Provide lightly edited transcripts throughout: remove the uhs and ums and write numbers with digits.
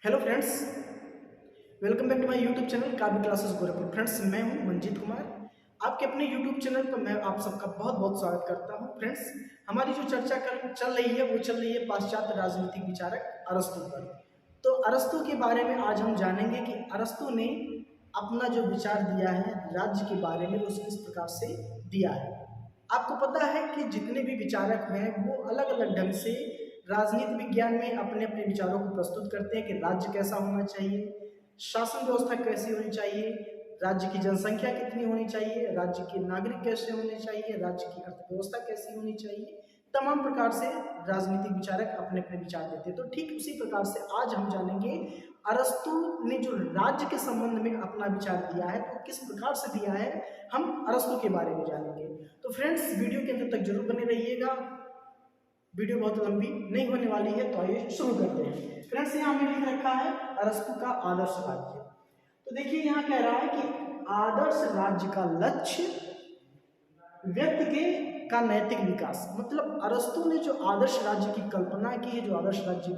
Hello friends, welcome back to my YouTube channel Kavya classes Gorakhpur. Friends, मैं हूं मंजीत कुमार। आपके अपने यूट्यूब चैनल पर मैं आप सबका बहुत बहुत स्वागत करता हूं। फ्रेंड्स, हमारी जो चर्चा चल रही है वो चल रही है पाश्चात्य राजनीतिक विचारक अरस्तू पर। तो अरस्तू के बारे में आज हम जानेंगे कि अरस्तू ने अपना जो विचार दिया है राज्य के बारे में वो किस प्रकार से दिया है। आपको पता है कि जितने भी विचारक हैं वो अलग अलग ढंग से राजनीति विज्ञान में अपने अपने विचारों को प्रस्तुत करते हैं कि राज्य कैसा होना चाहिए, शासन व्यवस्था कैसी होनी चाहिए, राज्य की जनसंख्या कितनी होनी चाहिए, राज्य के नागरिक कैसे होने चाहिए, राज्य की अर्थव्यवस्था कैसी होनी चाहिए। तमाम प्रकार से राजनीतिक विचारक अपने अपने विचार देते हैं। तो ठीक उसी प्रकार से आज हम जानेंगे अरस्तु ने जो राज्य के संबंध में अपना विचार दिया है तो किस प्रकार से दिया है, हम अरस्तु के बारे में जानेंगे। तो फ्रेंड्स, वीडियो के अंत तक जरूर बने रहिएगा। वीडियो बहुत लंबी नहीं होने वाली है, तो आइए शुरू करते हैं। फ्रेंड्स, यहाँ हमने लिख रखा है अरस्तु का आदर्श राज्य। तो देखिए यहाँ कह रहा है कि आदर्श राज्य का लक्ष्य व्यक्ति के का नैतिक विकास। मतलब अरस्तु ने जो आदर्श राज्य की कल्पना की है, जो आदर्श राज्य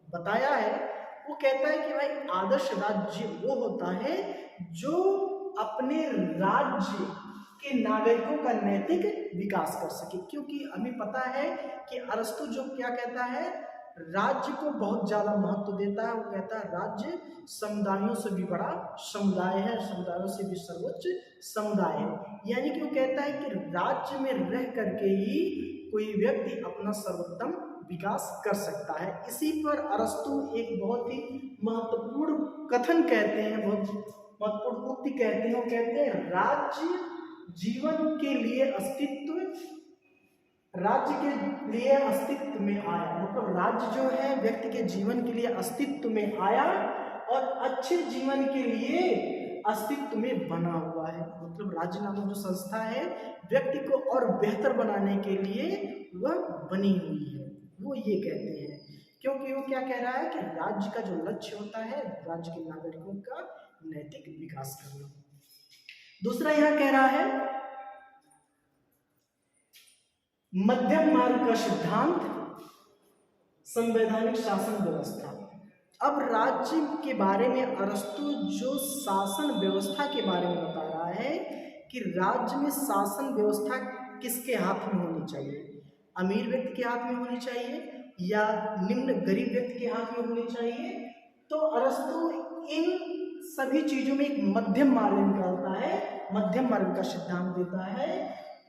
बताया है, वो कहता है कि भाई आदर्श राज्य वो होता है जो अपने राज्य के नागरिकों का नैतिक विकास कर सके। क्योंकि हमें पता है कि अरस्तु जो क्या कहता है, राज्य को बहुत ज्यादा महत्व देता है। वो कहता है राज्य समुदायों से भी बड़ा समुदाय है, समुदायों से भी सर्वोच्च समुदाय है। यानी कि वो कहता है कि राज्य में रह करके ही कोई व्यक्ति अपना सर्वोत्तम विकास कर सकता है। इसी पर अरस्तु एक बहुत ही महत्वपूर्ण कथन कहते हैं, बहुत महत्वपूर्ण उक्ति कहते हैं। वो कहते हैं राज्य जीवन के लिए राज्य के लिए अस्तित्व में आया। मतलब राज्य जो है व्यक्ति के जीवन के लिए अस्तित्व में आया और अच्छे जीवन के लिए अस्तित्व में बना हुआ है। मतलब राज्य नामक जो संस्था है व्यक्ति को और बेहतर बनाने के लिए वह बनी हुई है, वो ये कहते हैं। क्योंकि वो क्या कह रहा है कि राज्य का जो लक्ष्य होता है राज्य के नागरिकों का नैतिक विकास करना। दूसरा यह कह रहा है मध्यम मार्ग का सिद्धांत, संवैधानिक शासन व्यवस्था। अब राज्य के बारे में अरस्तु जो शासन व्यवस्था के बारे में बता रहा है कि राज्य में शासन व्यवस्था किसके हाथ में होनी चाहिए, अमीर व्यक्ति के हाथ में होनी चाहिए या निम्न गरीब व्यक्ति के हाथ में होनी चाहिए। तो अरस्तु इन सभी चीजों में एक मध्यम मार्ग निकालता है, मध्यम मार्ग का सिद्धांत देता है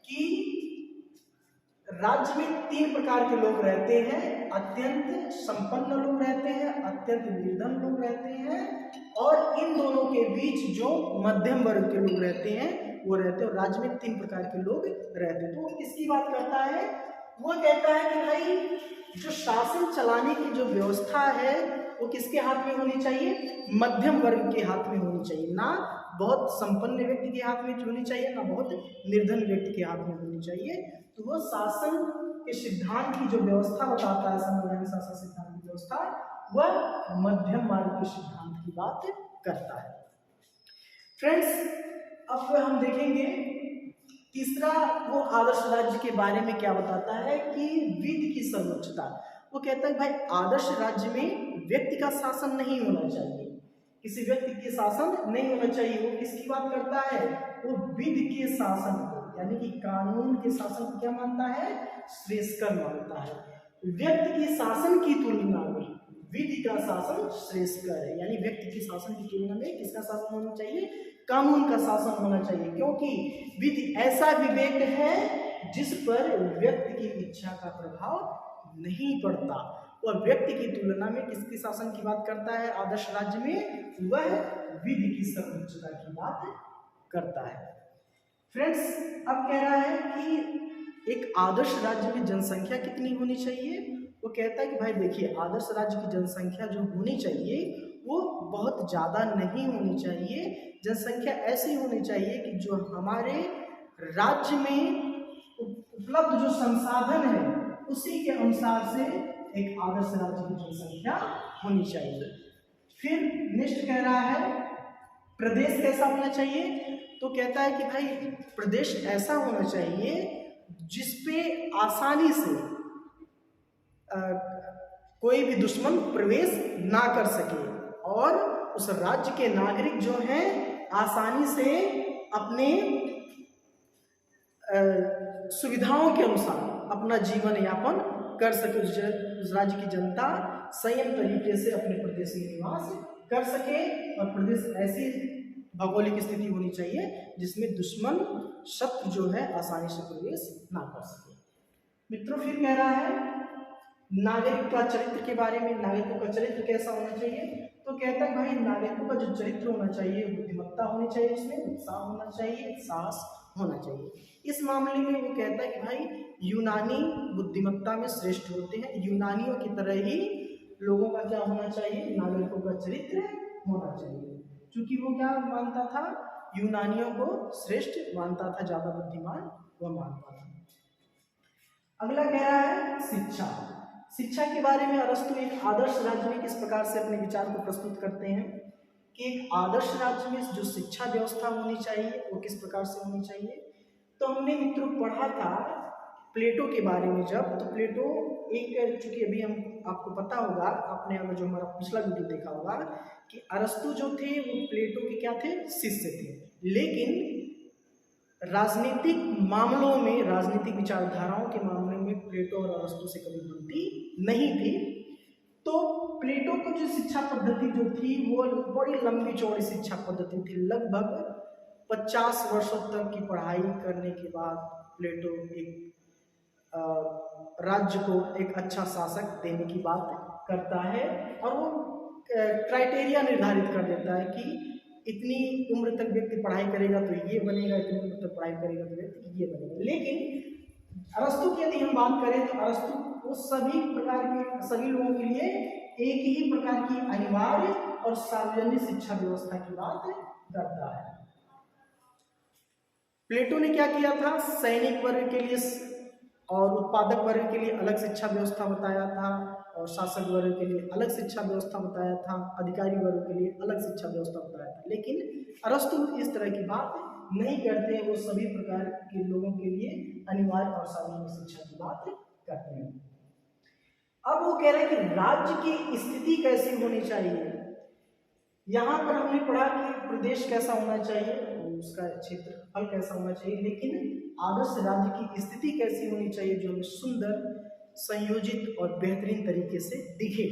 कि राज्य में तीन प्रकार के लोग रहते हैं। अत्यंत संपन्न लोग रहते हैं, अत्यंत निर्धन लोग रहते हैं, और इन दोनों के बीच जो मध्यम वर्ग के लोग रहते हैं वो रहते हैं। और राज्य में तीन प्रकार के लोग रहते हैं। तो किसकी बात करता है, वो कहता है कि भाई जो शासन चलाने की जो व्यवस्था है वो किसके हाथ में होनी चाहिए, मध्यम वर्ग के हाथ में होनी चाहिए। ना बहुत संपन्न व्यक्ति के हाथ में होनी चाहिए, ना बहुत निर्धन व्यक्ति के हाथ में होनी चाहिए। तो वो शासन के सिद्धांत की जो व्यवस्था बताता है, संवैधानिक शासन सिद्धांत की व्यवस्था, वह मध्यम मार्ग के सिद्धांत की बात करता है। फ्रेंड्स, अब हम देखेंगे तीसरा वो आदर्श राज्य के बारे में क्या बताता है कि विधि की सर्वोच्चता। वो कहता है भाई आदर्श राज्य में व्यक्ति का शासन नहीं होना चाहिए, किसी व्यक्ति के शासन नहीं होना चाहिए। वो किसकी बात करता है, वो विधि के शासन को, यानी कि कानून के शासन को क्या मानता है, श्रेष्ठकर मानता है। व्यक्ति के शासन की तुलना में विधि का शासन श्रेष्ठकर है। यानी व्यक्ति के शासन की तुलना में किसका शासन होना चाहिए, कानून का शासन होना चाहिए। क्योंकि विधि ऐसा विवेक है जिस पर व्यक्ति की इच्छा का प्रभाव नहीं पड़ता। और व्यक्ति की तुलना में किसके शासन की बात करता है आदर्श राज्य में, वह विधि की सर्वोच्चता की बात करता है। फ्रेंड्स, अब कह रहा है कि एक आदर्श राज्य में जनसंख्या कितनी होनी चाहिए। वो कहता है कि भाई देखिए आदर्श राज्य की जनसंख्या जो होनी चाहिए वो बहुत ज़्यादा नहीं होनी चाहिए। जनसंख्या ऐसी होनी चाहिए कि जो हमारे राज्य में उपलब्ध जो संसाधन है उसी के अनुसार से एक आदर्श राज्य की जनसंख्या होनी चाहिए। फिर नेक्स्ट कह रहा है प्रदेश कैसा होना चाहिए। तो कहता है कि भाई प्रदेश ऐसा होना चाहिए जिसपे आसानी से कोई भी दुश्मन प्रवेश ना कर सके और उस राज्य के नागरिक जो हैं आसानी से अपने सुविधाओं के अनुसार अपना जीवन यापन कर सके। उस राज्य की जनता संयम तरीके से अपने प्रदेश में निवास कर सके और प्रदेश ऐसी भौगोलिक स्थिति होनी चाहिए जिसमें दुश्मन शत्रु जो है आसानी से प्रवेश ना कर सके। मित्रों फिर कह रहा है नागरिक का चरित्र के बारे में, नागरिकों का चरित्र कैसा होना चाहिए। तो कहता है भाई नागरिकों का जो चरित्र होना चाहिए बुद्धिमत्ता होनी चाहिए, उसमें उत्साह होना चाहिए, साहस होना चाहिए। इस मामले में वो कहता है कि भाई यूनानी बुद्धिमत्ता में श्रेष्ठ होते हैं, यूनानियों की तरह ही लोगों का क्या होना चाहिए, नागरिकों का चरित्र होना चाहिए। क्योंकि वो क्या मानता था, यूनानियों को श्रेष्ठ मानता था, ज्यादा बुद्धिमान वह मानता था। अगला कह रहा है शिक्षा। शिक्षा के बारे में अरस्तु एक आदर्श राज्य में किस प्रकार से अपने विचार को प्रस्तुत करते हैं कि एक आदर्श राज्य में जो शिक्षा व्यवस्था होनी चाहिए वो किस प्रकार से होनी चाहिए। तो हमने मित्रों पढ़ा था प्लेटो के बारे में जब, तो प्लेटो एक, चूंकि अभी हम आपको पता होगा, आपने अगर जो हमारा पिछला वीडियो देखा होगा कि अरस्तु जो थे वो प्लेटो के क्या थे, शिष्य थे, लेकिन राजनीतिक मामलों में, राजनीतिक विचारधाराओं के मामले में प्लेटो और अरस्तु से कभी बनती नहीं थी। तो प्लेटो को जो शिक्षा पद्धति जो थी वो बड़ी लंबी चौड़ी शिक्षा पद्धति थी। लगभग 50 वर्षों तक की पढ़ाई करने के बाद प्लेटो एक राज्य को एक अच्छा शासक देने की बात करता है और वो क्राइटेरिया निर्धारित कर देता है कि इतनी उम्र तक व्यक्ति पढ़ाई करेगा तो ये बनेगा, इतनी उम्र तक पढ़ाई करेगा तो व्यक्ति ये बनेगा। लेकिन अरस्तु की यदि हम बात करें तो अरस्तु वो सभी प्रकार के, सभी लोगों के लिए एक ही प्रकार की अनिवार्य और सार्वजनिक शिक्षा व्यवस्था की बात करता है। प्लेटो ने क्या किया था, सैनिक वर्ग के लिए और उत्पादक वर्ग के लिए अलग शिक्षा व्यवस्था बताया था और शासक वर्ग के लिए अलग शिक्षा व्यवस्था बताया था, अधिकारी वर्ग के लिए अलग शिक्षा व्यवस्था बताया था। लेकिन अरस्तु इस तरह की बात नहीं करते, वो सभी प्रकार के लोगों के लिए अनिवार्य और सार्वजनिक शिक्षा की बात करते हैं। अब वो कह रहे हैं कि राज्य की स्थिति कैसी होनी चाहिए। यहाँ पर हमने पढ़ा कि प्रदेश कैसा होना चाहिए, उसका क्षेत्रफल कैसा होना चाहिए, लेकिन आदर्श राज्य की स्थिति कैसी होनी चाहिए जो हमें सुंदर, संयोजित और बेहतरीन तरीके से दिखे।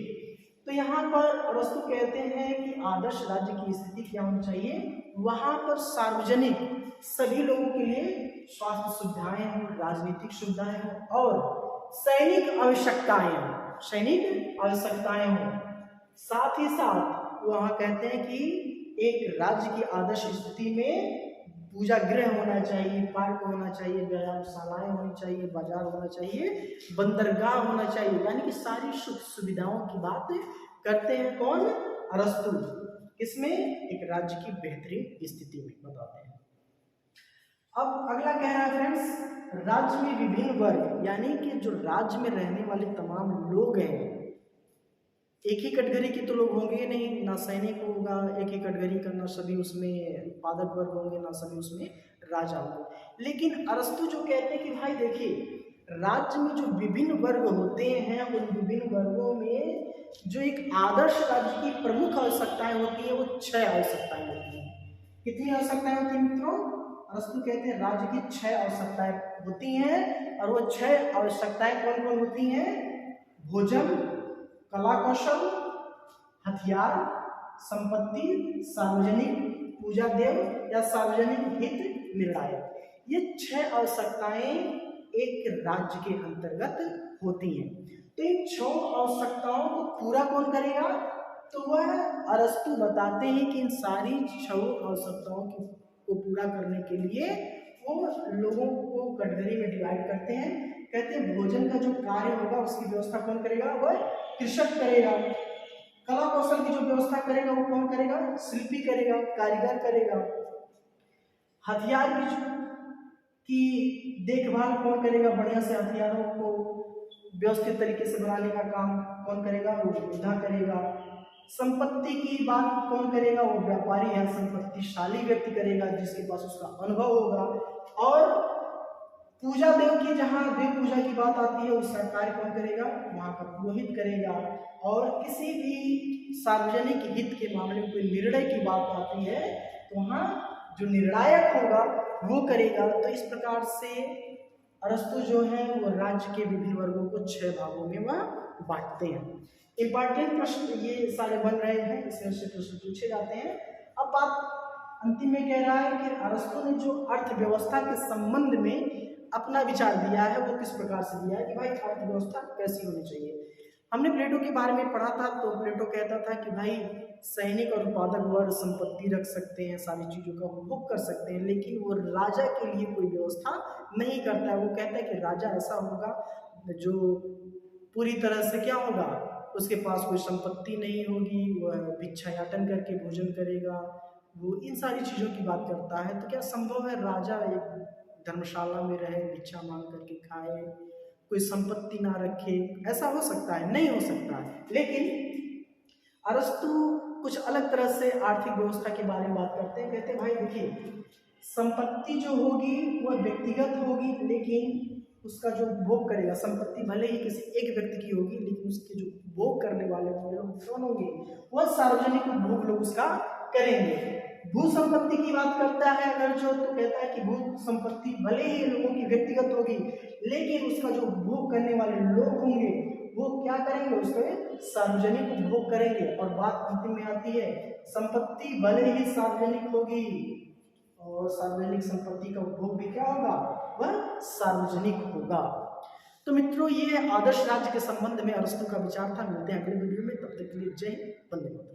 तो यहाँ पर अरस्तु कहते हैं कि आदर्श राज्य की स्थिति क्या होनी चाहिए, वहाँ पर सार्वजनिक सभी लोगों के लिए स्वास्थ्य सुविधाएं हों, राजनीतिक सुविधाएं हों और सैनिक आवश्यकताएं हों, सैनिक आवश्यकताएं हों। साथ ही साथ वहाँ कहते हैं कि एक राज्य की आदर्श स्थिति में पूजा गृह होना चाहिए, पार्क होना चाहिए, व्यायामशालाएं होनी चाहिए, बाजार होना चाहिए, बंदरगाह होना चाहिए, यानी कि सारी सुख सुविधाओं की बात करते हैं कौन, अरस्तु। किसमें, एक राज्य की बेहतरीन स्थिति में बताते हैं। अब अगला कह रहा है फ्रेंड्स, राज्य में विभिन्न वर्ग, यानी कि जो राज्य में रहने वाले तमाम लोग हैं, एक ही कैटेगरी के तो लोग होंगे नहीं, ना सैनिक होगा एक ही कैटेगरी का, ना सभी उसमें उत्पादक वर्ग होंगे, ना सभी उसमें राजा होंगे। लेकिन अरस्तु जो कहते हैं कि भाई देखिए, राज्य में जो विभिन्न वर्ग होते हैं उन विभिन्न वर्गों में जो एक आदर्श राज्य की प्रमुख आवश्यकताएं होती है वो 6 आवश्यकताएं होती हैं। कितनी आवश्यकताएं होती हैं मित्रों, अरस्तु कहते हैं राज्य की 6 आवश्यकताएं होती हैं और वो 6 आवश्यकताएं कौन कौन होती हैं, भोजन, कला कौशल, हथियार, संपत्ति, सार्वजनिक पूजा देव या सार्वजनिक हित निर्णय। ये 6 आवश्यकताएं एक राज्य के अंतर्गत होती हैं। तो इन 6 आवश्यकताओं को पूरा कौन करेगा, तो वह अरस्तु बताते हैं कि इन सारी 6 आवश्यकताओं को पूरा करने के लिए वो लोगों को कैटेगरी में डिवाइड करते हैं। कहते हैं भोजन का जो कार्य होगा उसकी व्यवस्था कौन करेगा, वह कृषक करेगा। कला कौशल की जो व्यवस्था करेगा वो कौन करेगा, शिल्पी करेगा, कारीगर करेगा। हथियार की देखभाल कौन करेगा, बढ़िया से हथियारों को व्यवस्थित तरीके से बनाने का काम कौन करेगा, वो योद्धा करेगा। संपत्ति की बात कौन करेगा, वो व्यापारी या संपत्तिशाली व्यक्ति करेगा जिसके पास उसका अनुभव होगा। और पूजा देव की, जहाँ देव पूजा की बात आती है उसका कार्य कौन करेगा, वहाँ का पुरोहित करेगा। और किसी भी सार्वजनिक हित के मामले में कोई निर्णय की बात आती है तो वहाँ जो निर्णायक होगा वो करेगा। तो इस प्रकार से अरस्तु जो है वो राज्य के विभिन्न वर्गों को 6 भागों में वह बांटते हैं। इंपॉर्टेंट प्रश्न ये सारे बन रहे हैं, इसमें से प्रश्न पूछे जाते हैं। अब बात अंतिम में कह रहा है कि अरस्तु ने जो अर्थव्यवस्था के संबंध में अपना विचार दिया है वो किस प्रकार से दिया है कि भाई अर्थव्यवस्था कैसी होनी चाहिए। हमने प्लेटो के बारे में पढ़ा था, तो प्लेटो कहता था कि भाई सैनिक और उत्पादक वर्ग संपत्ति रख सकते हैं, सारी चीज़ों का उपभोग कर सकते हैं, लेकिन वो राजा के लिए कोई व्यवस्था नहीं करता है। वो कहता है कि राजा ऐसा होगा जो पूरी तरह से क्या होगा, उसके पास कोई संपत्ति नहीं होगी, वह भिक्षायाटन करके भोजन करेगा, वो इन सारी चीज़ों की बात करता है। तो क्या संभव है राजा एक धर्मशाला में रहे, भिक्षा मांग करके खाए, कोई संपत्ति ना रखे? ऐसा हो सकता है? नहीं हो सकता है। लेकिन अरस्तु कुछ अलग तरह से आर्थिक व्यवस्था के बारे में बात करते हैं। कहते हैं भाई देखिए, संपत्ति जो होगी वह व्यक्तिगत होगी, लेकिन उसका जो भोग करेगा, संपत्ति भले ही किसी एक व्यक्ति की होगी, लेकिन उसके जो भोग करने वाले लोग कौन होंगे, वह सार्वजनिक उपभोग लोग उसका करेंगे। भू संपत्ति की बात करता है अगर जो, तो कहता है कि भू संपत्ति भले ही लोगों की व्यक्तिगत होगी, लेकिन उसका जो उपभोग करने वाले लोग होंगे वो क्या करेंगे, उसके सार्वजनिक उपभोग करेंगे। और बात अंतिम में आती है, संपत्ति भले ही सार्वजनिक होगी और सार्वजनिक संपत्ति का उपभोग भी क्या होगा, वह सार्वजनिक होगा। तो मित्रों, ये आदर्श राज्य के संबंध में अरस्तु का विचार था। मिलते हैं अगले वीडियो में, तब तक के लिए जय हिंद, वंदे मातरम।